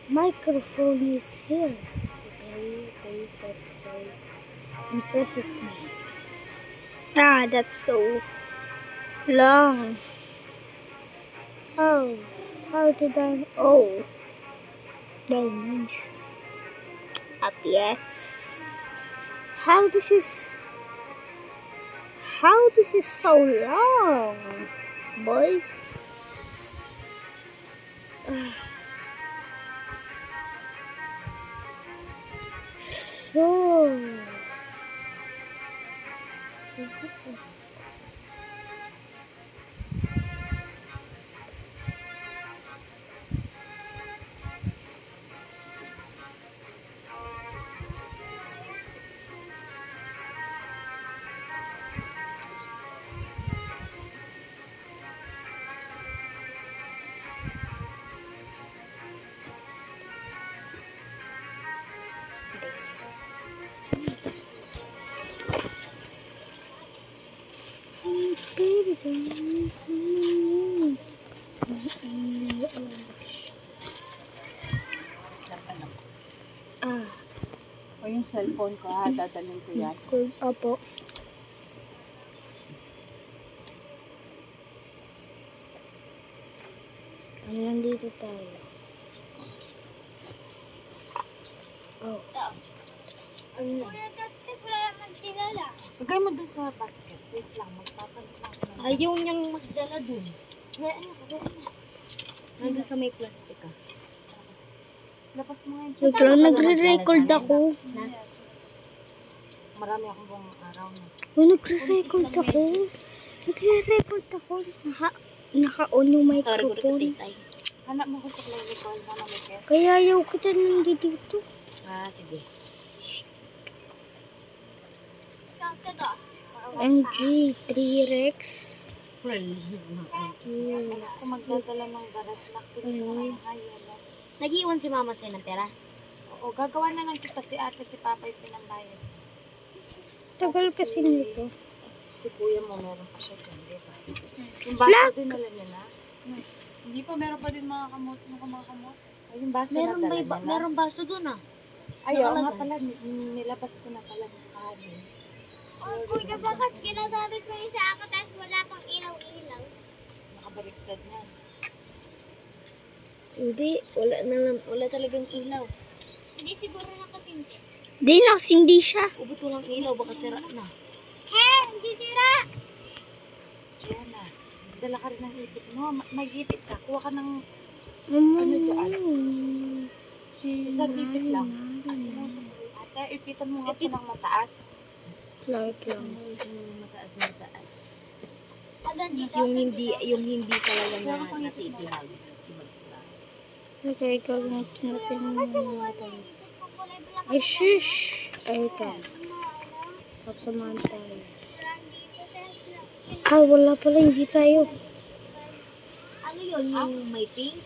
microphone is here. Okay, that's so impressive me. Ah, that's so long. Oh, how did I? Oh, dimension. Up, yes. How this is so long, boys? So. O yung cellphone ko ha, dadalhin ko yan. Opo. Nandito tayo. Oh. Kuya, kapit wala naman kilala. Lagay mo dun sa basket. Wait lang, magpapalit lang. Ayaw niyang magdala dun. Nandun sa may plastic ah. Lapas mo ngayon. Wait lang, nagre-record ako. Marami akong buong araw na. Nagre-record ako. Nagre-record ako. Naka-on yung microphone. Hanap mo ko sa play call na may guest. Kaya ayaw ko dyan nandito. Ah, sige. Saan ka ba? MG, 3Rex. Kung magdadala ng garas na Nag-iwan si mama sa'yo ng pera? Oo, gagawa na lang kita si ate, si papa yung pinambayad. Tagal kasi nito. Si kuya mo, meron pa siya dyan, di ba? Yung baso din nala niya na? Hindi pa, meron pa din mga kamot. Ay, yung baso na dala niya na? Meron baso dun ah. Ayaw nga pala, nilabas ko na pala ng kanin. Oh, kuya, bakit ginagamit mo yung sa ako tapos wala pang ilaw-ilaw? Nakabaliktad niya. Hindi, wala talagang ilaw. Hindi siguro nakasinti. Hindi siya. Ubot walang ilaw, baka sira na. Hindi sira! Diana, dala ka rin ng ipit mo. Mag-ipit ka, kuha ka ng Ano dyan. Isang ipit lang. Sinusok mo ate, ipitan mo nga ito ng mataas. Light lang. Mataas. Yung hindi talaga na natitihag. Okay, gagawin natin ay shush! Ay, ito. Kapsamahan tayo. Wala pala, hindi tayo. Ano yun? Yung may pink?